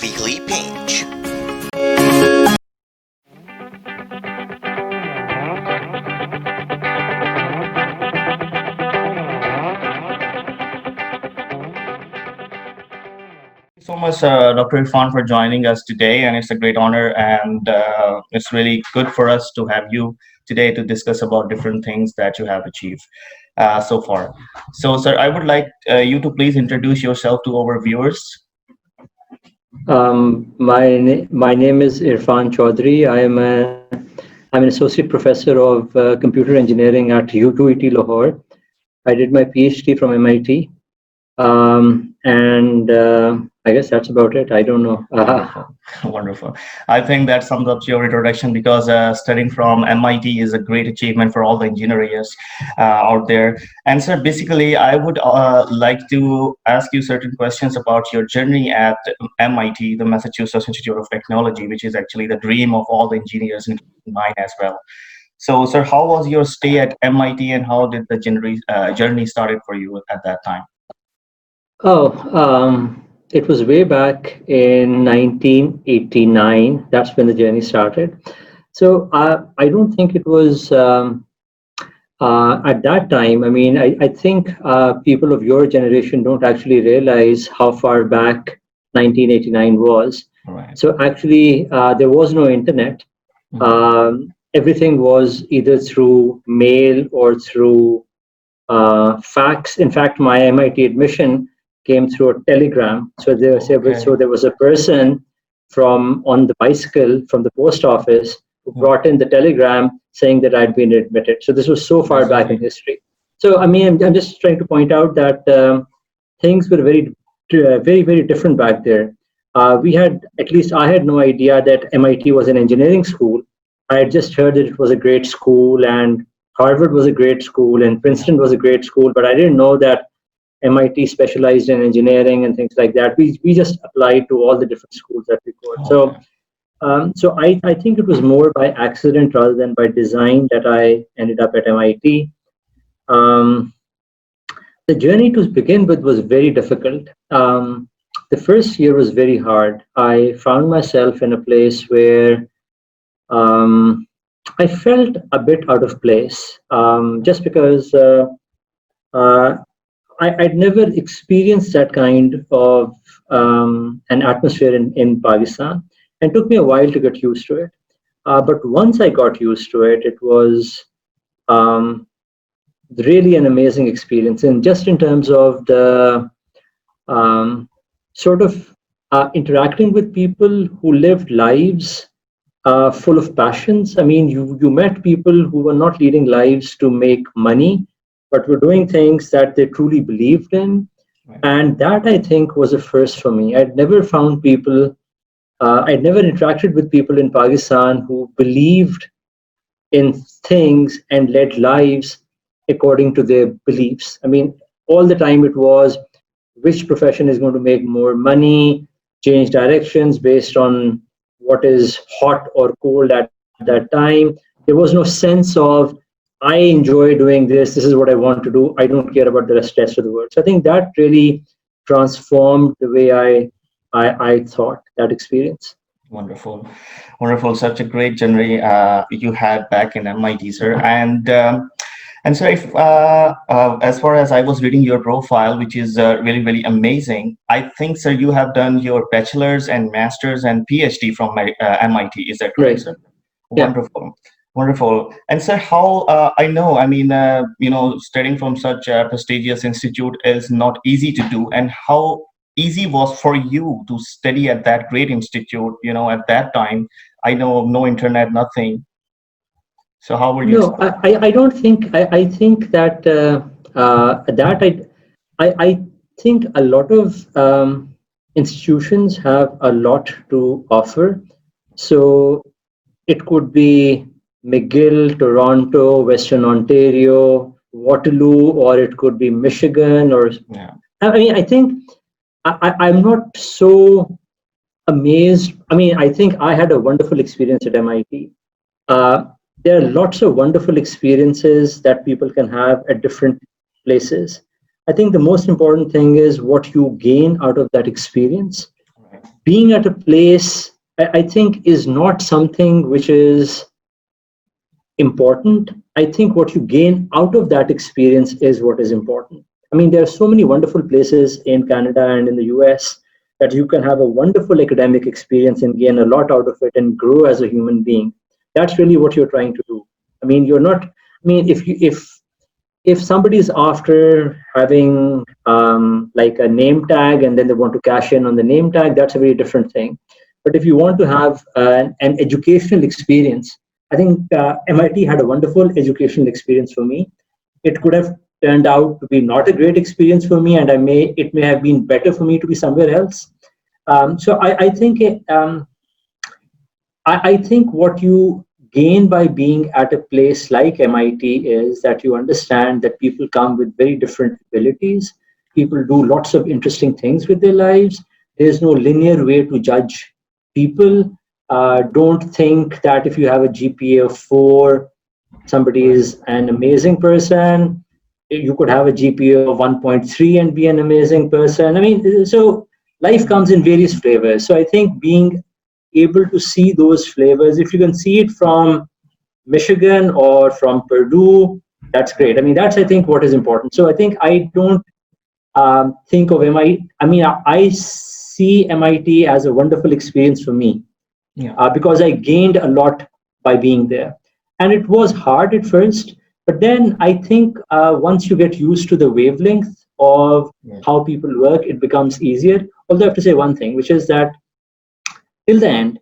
weekly pinch. So much, Dr. Irfan, for joining us today, and it's a great honor, and it's really good for us to have you today to discuss about different things that you have achieved so far. So, sir, I would like you to please introduce yourself to our viewers. My name is Irfan Chaudhary. I'm an associate professor of computer engineering at U2ET Lahore. I did my PhD from MIT, and I guess that's about it. I don't know. Wonderful, wonderful. I think that sums up your introduction because studying from MIT is a great achievement for all the engineers out there. And sir, basically, I would like to ask you certain questions about your journey at MIT, the Massachusetts Institute of Technology, which is actually the dream of all the engineers, including mine as well. So, sir, how was your stay at MIT, and how did the journey started for you at that time? Oh, it was way back in 1989. That's when the journey started. So I don't think it was at that time. I mean, I think people of your generation don't actually realize how far back 1989 was. Right. So actually, there was no internet. Everything was either through mail or through fax. In fact, my MIT admission came through a telegram. So there was a person from on the bicycle from the post office who brought in the telegram saying that I'd been admitted. So this was so far back in history. So I mean, I'm just trying to point out that things were very different back there. We had, at least I had no idea that MIT was an engineering school. I had just heard that it was a great school, and Harvard was a great school, and Princeton was a great school, but I didn't know that MIT specialized in engineering and things like that. We just applied to all the different schools that we could. So I think it was more by accident rather than by design that I ended up at MIT. The journey to begin with was very difficult. The first year was very hard. I found myself in a place where I felt a bit out of place, just because I'd never experienced that kind of an atmosphere in Pakistan, and it took me a while to get used to it. But once I got used to it, it was really an amazing experience. And just in terms of the sort of interacting with people who lived lives full of passions. I mean, you met people who were not leading lives to make money, but were doing things that they truly believed in. Right. And that, I think, was a first for me. I'd never found people, I'd never interacted with people in Pakistan who believed in things and led lives according to their beliefs. I mean, all the time it was which profession is going to make more money, change directions based on what is hot or cold at that time. There was no sense of, I enjoy doing this. This is what I want to do. I don't care about the rest of the world. So I think that really transformed the way I thought that experience. Wonderful, wonderful. Such a great journey you had back in MIT, sir. And so, if as far as I was reading your profile, which is really amazing, I think, sir, you have done your bachelor's and master's and PhD from MIT. Is that correct, Right. sir? Yeah. Wonderful. Wonderful. And sir, how I know, I mean, studying from such a prestigious institute is not easy to do. And how easy was for you to study at that great institute, at that time? I know no internet, nothing. So how would you No, I don't think, I think that I think a lot of institutions have a lot to offer. So it could be McGill, Toronto, Western Ontario, Waterloo, or it could be Michigan, or Yeah. I mean, I think I'm not so amazed. I mean, I think I had a wonderful experience at MIT. Uh, there are lots of wonderful experiences that people can have at different places. I think the most important thing is what you gain out of that experience. Right. being at a place, I think, is not something which is important. I think what you gain out of that experience is what is important. I mean, there are so many wonderful places in Canada and in the US that you can have a wonderful academic experience and gain a lot out of it and grow as a human being. That's really what you're trying to do. I mean, you're not. I mean, if somebody is after having like a name tag and then they want to cash in on the name tag, that's a very different thing. But if you want to have an educational experience, I think MIT had a wonderful educational experience for me. It could have turned out to be not a great experience for me, and it may have been better for me to be somewhere else. I think what you gain by being at a place like MIT is that you understand that people come with very different abilities. People do lots of interesting things with their lives. There's no linear way to judge people. Don't think that if you have a GPA of 4, somebody Right. is an amazing person. You could have a GPA of 1.3 and be an amazing person. I mean, so life comes in various flavors. So I think being able to see those flavors, if you can see it from Michigan or from Purdue, that's great. I mean, that's, I think, what is important. So I think I don't think of MIT. I mean, I see MIT as a wonderful experience for me Yeah. because I gained a lot by being there. And it was hard at first, but then I think once you get used to the wavelength of Yeah. how people work, it becomes easier. Although I have to say one thing, which is that till the end,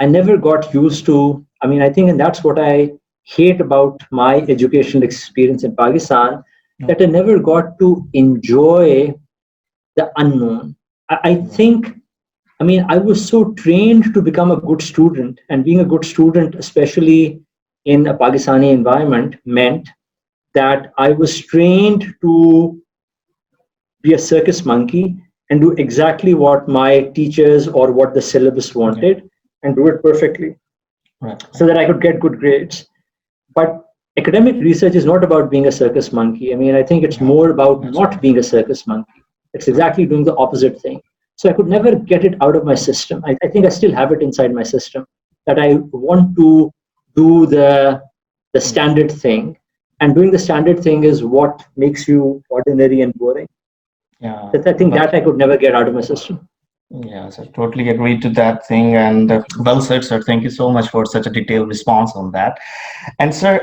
I never got used to. I mean, I think, and that's what I hate about my educational experience in Pakistan, that I Okay. never got to enjoy the unknown. I Yeah. think, I mean, I was so trained to become a good student, and being a good student, especially in a Pakistani environment, meant that I was trained to be a circus monkey and do exactly what my teachers or what the syllabus Yeah. wanted and do it perfectly Right. so that I could get good grades. But academic research is not about being a circus monkey. I mean, I think it's Yeah. more about That's not right. being a circus monkey. It's Right. exactly doing the opposite thing. So I could never get it out of my system. I think I still have it inside my system that I want to do the Yeah. standard thing. And doing the standard thing is what makes you ordinary and boring. Yeah. That I think That's that I could never get out of my system. Yes, I totally agree to that thing. And well said, sir. Thank you so much for such a detailed response on that. And sir,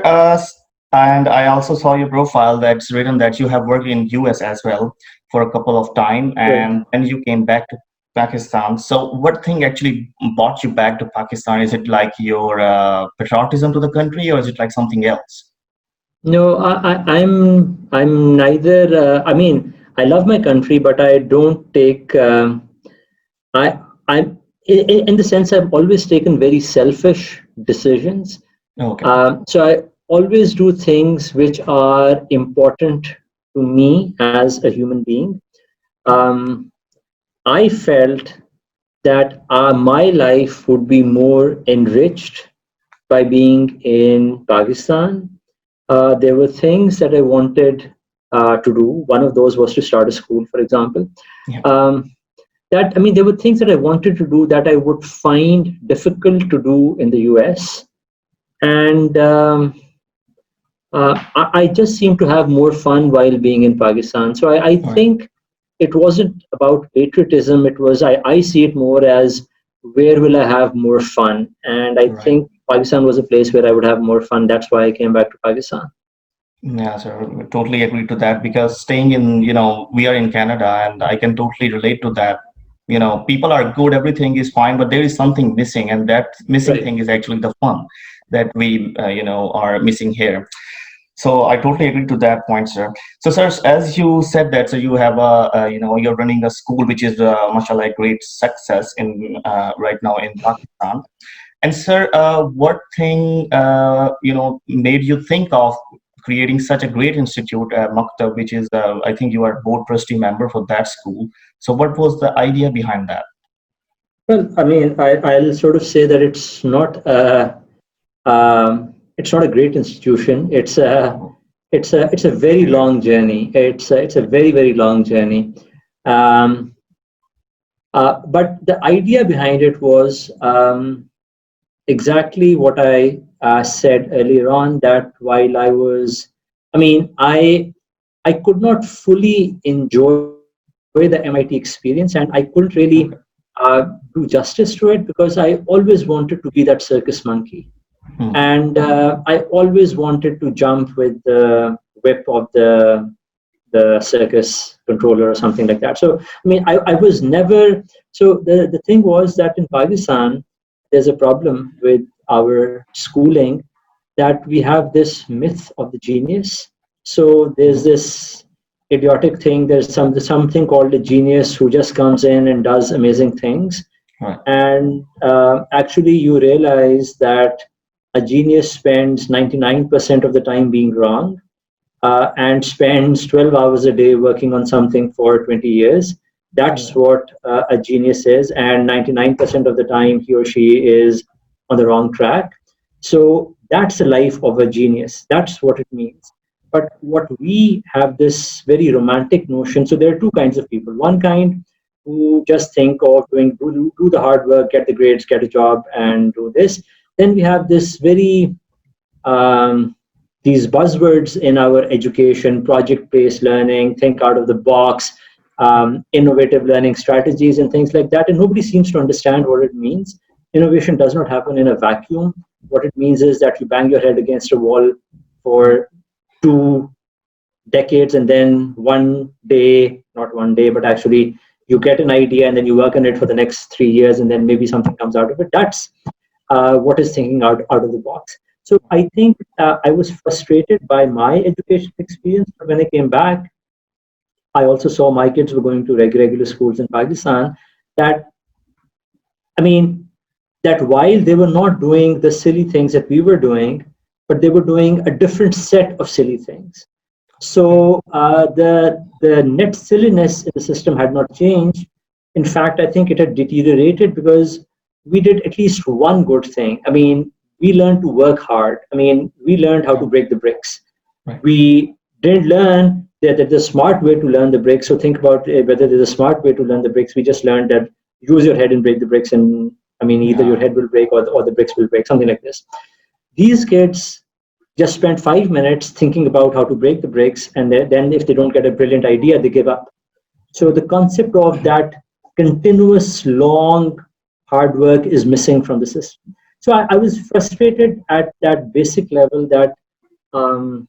and I also saw your profile that's written that you have worked in US as well for a couple of time, Right. and then you came back to Pakistan. So what thing actually brought you back to Pakistan? Is it like your patriotism to the country, or is it like something else? No, I'm neither. I mean, I love my country, but I don't take. I'm in the sense I've always taken very selfish decisions. Okay. So I always do things which are important to me as a human being. Um, I felt that my life would be more enriched by being in Pakistan. There were things that I wanted to do. One of those was to start a school, for example. Yeah. Um, that I mean, there were things that I wanted to do that I would find difficult to do in the US, and I just seem to have more fun while being in Pakistan. So I All right. think it wasn't about patriotism. It was I see it more as where will I have more fun, and I Right. think Pakistan was a place where I would have more fun. That's why I came back to Pakistan. Yeah, sir, totally agree to that because staying in, we are in Canada and I can totally relate to that. People are good, everything is fine, but there is something missing, and that missing Right. thing is actually the fun that we, are missing here. So I totally agree to that point, sir. So, sir, as you said that, so you have you're running a school which is, mashallah, a great success in right now in Pakistan. And sir, what thing made you think of creating such a great institute, Maktab, which is I think you are board trustee member for that school. So what was the idea behind that? Well, I mean, I'll sort of say that it's not a great institution. Oh, It's a very long journey. It's a very long journey. Um, But the idea behind it was exactly what I said earlier on, that while I mean, I could not fully enjoy the MIT experience, and I couldn't really Okay. do justice to it because I always wanted to be that circus monkey. Hmm. And I always wanted to jump with the whip of the circus controller or something like that. So I mean, I was never. So the thing was that in Pakistan, there's a problem with our schooling, that we have this myth of the genius. So there's Hmm. this idiotic thing. There's something called a genius who just comes in and does amazing things, Right. and actually you realize that a genius spends 99% of the time being wrong, and spends 12 hours a day working on something for 20 years. That's Yeah. what a genius is, and 99% of the time he or she is on the wrong track. So that's the life of a genius. That's what it means. But what we have this very romantic notion. So there are two kinds of people. One kind who just think of do the hard work, get the grades, get a job, and do this. Then we have this very these buzzwords in our education: project-based learning, think out of the box, innovative learning strategies, and things like that. And nobody seems to understand what it means. Innovation does not happen in a vacuum. What it means is that you bang your head against a wall for 2 decades, and then one day, not one day, but actually you get an idea, and then you work on it for the next 3 years, and then maybe something comes out of it. That's what is thinking out of the box. So I think I was frustrated by my education experience. But when I came back, I also saw my kids were going to regular schools in Pakistan. That I mean, that while they were not doing the silly things that we were doing, but they were doing a different set of silly things. Okay. So the net silliness in the system had not changed. In fact, I think it had deteriorated because we did at least one good thing. I mean, we learned to work hard. I mean, we learned how to Yeah. break the bricks. Right. We didn't learn that there's a smart way to learn the bricks. So think about whether there's a smart way to learn the bricks. We just learned that use your head and break the bricks, and I mean, either your Yeah. head will break, or the bricks will break, something like this. These kids just spend 5 minutes thinking about how to break the bricks, and then if they don't get a brilliant idea, they give up. So the concept of that continuous long hard work is missing from the system. So I was frustrated at that basic level, um,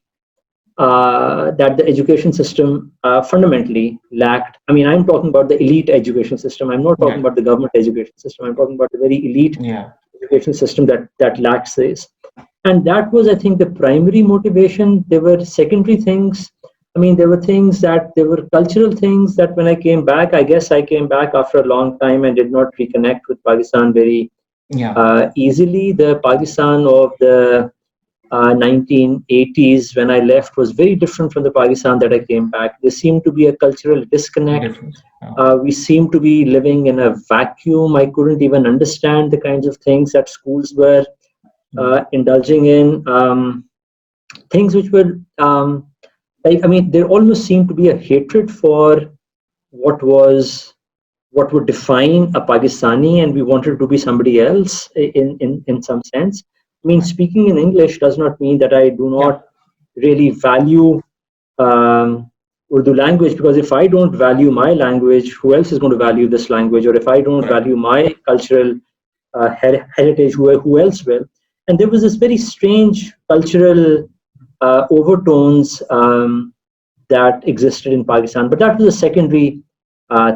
that the education system fundamentally lacked. I mean, I'm talking about the elite education system. I'm not talking Right. about the government education system. I'm talking about the very elite Yeah. education system that lacks this. And that was, I think, the primary motivation. There were secondary things. I mean, there were cultural things that when I came back, I guess I came back after a long time and did not reconnect with Pakistan very Yeah. easily. The Pakistan of the 1980s, when I left, was very different from the Pakistan that I came back. There seemed to be a cultural disconnect. Difference. Yeah. We seemed to be living in a vacuum. I couldn't even understand the kinds of things that schools were Mm. indulging in, things which were like, I mean, there almost seemed to be a hatred for what was what would define a Pakistani, and we wanted to be somebody else in some sense. I mean, Right. speaking in English does not mean that I do Yeah. not really value Urdu language, because if I don't value my language, who else is going to value this language? Or if I don't Right. value my cultural heritage, who else will? And there was this very strange cultural overtones that existed in Pakistan, but that was a secondary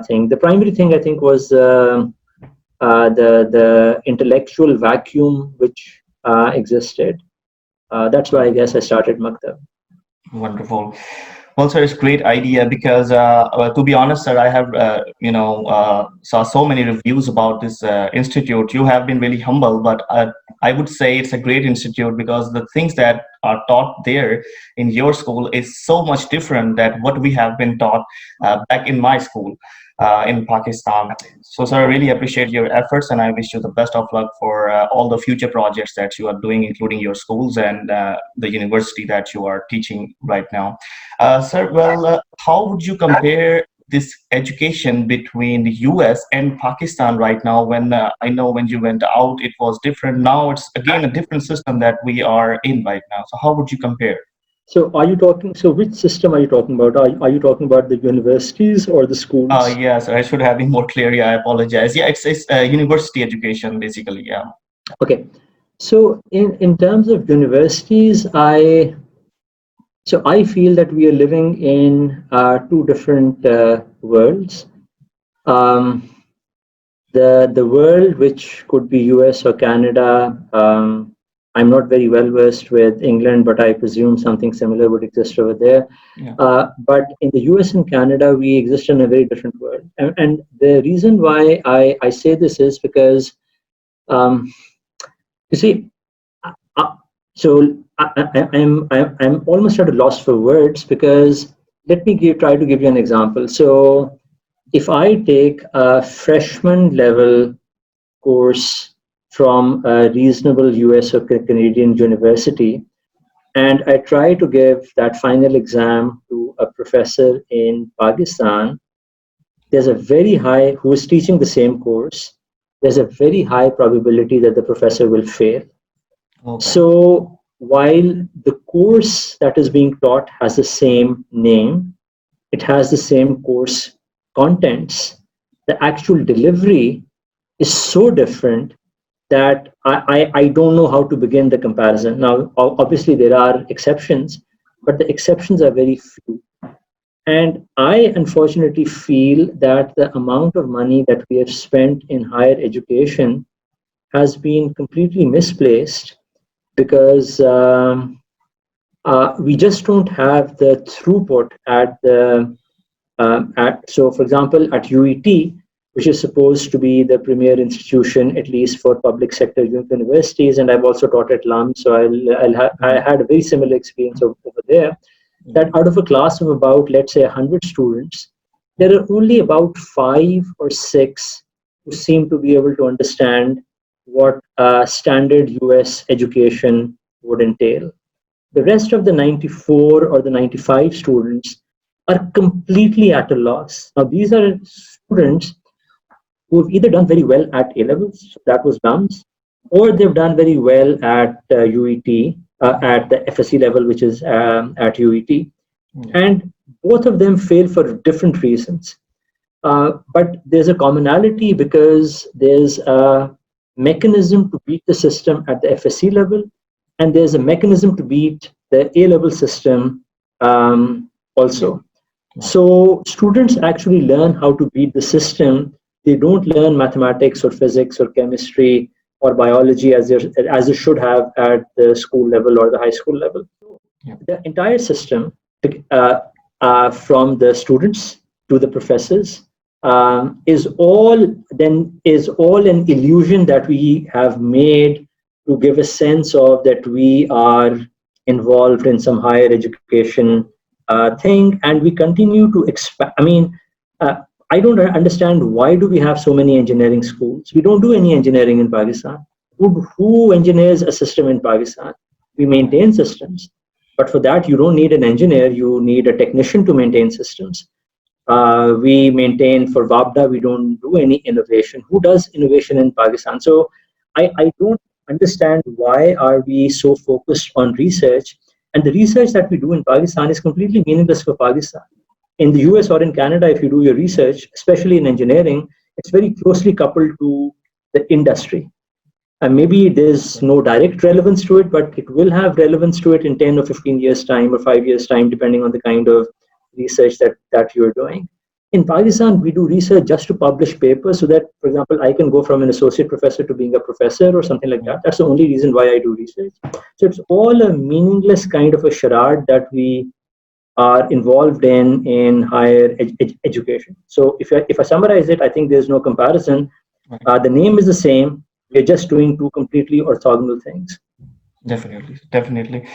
thing. The primary thing, I think, was the intellectual vacuum which existed. That's why I guess I started Maktab. Wonderful. Well, sir, it's a great idea because, to be honest, sir, I have, saw so many reviews about this institute. You have been really humble, but I would say it's a great institute because the things that are taught there in your school is so much different than what we have been taught back in my school in Pakistan. So, sir, I really appreciate your efforts, and I wish you the best of luck for all the future projects that you are doing, including your schools and the university that you are teaching right now. Sir, well, how would you compare? this education between the US and Pakistan right now? When I know when you went out, it was different. Now it's again a different system that we are in right now. So how would you compare? So are you talking, so which system are you talking about? Are you talking about the universities or the schools? Yes, I should have been more clear. Yeah, I apologize. Yeah, it's university education basically. Yeah. Okay. So in terms of universities, I feel that we are living in two different worlds. Um, the world which could be US or Canada. I'm not very well versed with England, but I presume something similar would exist over there. Yeah. But in the US and Canada, we exist in a very different world. And the reason why I say this is because, um, you see, uh, I'm almost at a loss for words because let me try to give you an example. So if I take a freshman level course from a reasonable US or Canadian university, and I try to give that final exam to a professor in Pakistan, there's a very high, who is teaching the same course, there's a very high probability that the professor will fail. Okay. So while the course that is being taught has the same name, it has the same course contents, the actual delivery is so different that I don't know how to begin the comparison. Now, obviously, there are exceptions, but the exceptions are very few. And I unfortunately feel that the amount of money that we have spent in higher education has been completely misplaced because we just don't have the throughput at the so, for example, at UET, which is supposed to be the premier institution, at least for public sector universities, and I've also taught at LUM, so I had a very similar experience over there. That out of a class of about, let's say, 100 students, there are only about 5 or 6 who seem to be able to understand what standard US education would entail. The rest of the 94 or the 95 students are completely at a loss. Now, these are students who have either done very well at A levels, so that was LUMS, or they've done very well at UET, at the FSC level, which is at UET. And both of them fail for different reasons. But there's a commonality because there's a mechanism to beat the system at the FSC level, and there's a mechanism to beat the A level system also. So students actually learn how to beat the system. They don't learn mathematics or physics or chemistry or biology as they should have at the school level or the high school level. The entire system, uh, from the students to the professors, is all an illusion that we have made to give a sense of that we are involved in some higher education thing, and we continue to expand. I mean, I don't understand why do we have so many engineering schools? We don't do any engineering in Pakistan. Who engineers a system in Pakistan? We maintain systems, but for that you don't need an engineer. You need a technician to maintain systems. We maintain for WAPDA. We don't do any innovation. Who does innovation in Pakistan? So I don't understand why are we so focused on research, and the research that we do in Pakistan is completely meaningless for Pakistan. In the US or in Canada, if you do your research, especially in engineering, it's very closely coupled to the industry. And maybe there's no direct relevance to it, but it will have relevance to it in 10 or 15 years' time or 5 years' time, depending on the kind of research that you're doing. In Pakistan, we do research just to publish papers so that, for example, I can go from an associate professor to being a professor or something like that. That's the only reason why I do research. So it's all a meaningless kind of a charade that we are involved in higher education. So if I summarize it, I think there's no comparison. The name is the same. We're just doing two completely orthogonal things. Definitely, definitely.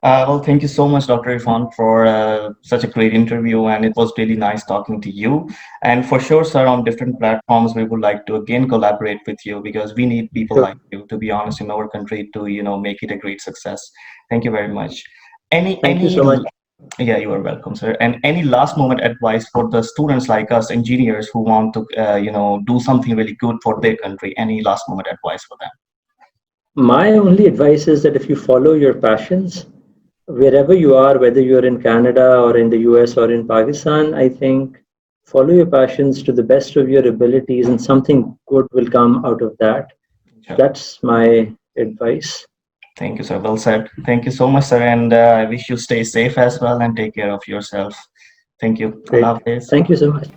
Well, thank you so much, Dr. Irfan, for such a great interview, and it was really nice talking to you. And for sure, sir, on different platforms, we would like to again collaborate with you because we need people Sure. like you, to be honest, in our country to make it a great success. Thank you very much. Any Thank you any so much. Yeah, you are welcome, sir. And any last moment advice for the students like us, engineers who want to, do something really good for their country? Any last moment advice for them? My only advice is that if you follow your passions, wherever you are, whether you're in Canada or in the US or in Pakistan, I think follow your passions to the best of your abilities and something good will come out of that. Sure. That's my advice. Thank you, sir. Well said. Thank you so much, sir. And I wish you stay safe as well and take care of yourself. Thank you. Great. Allah Hafiz. Thank you so much.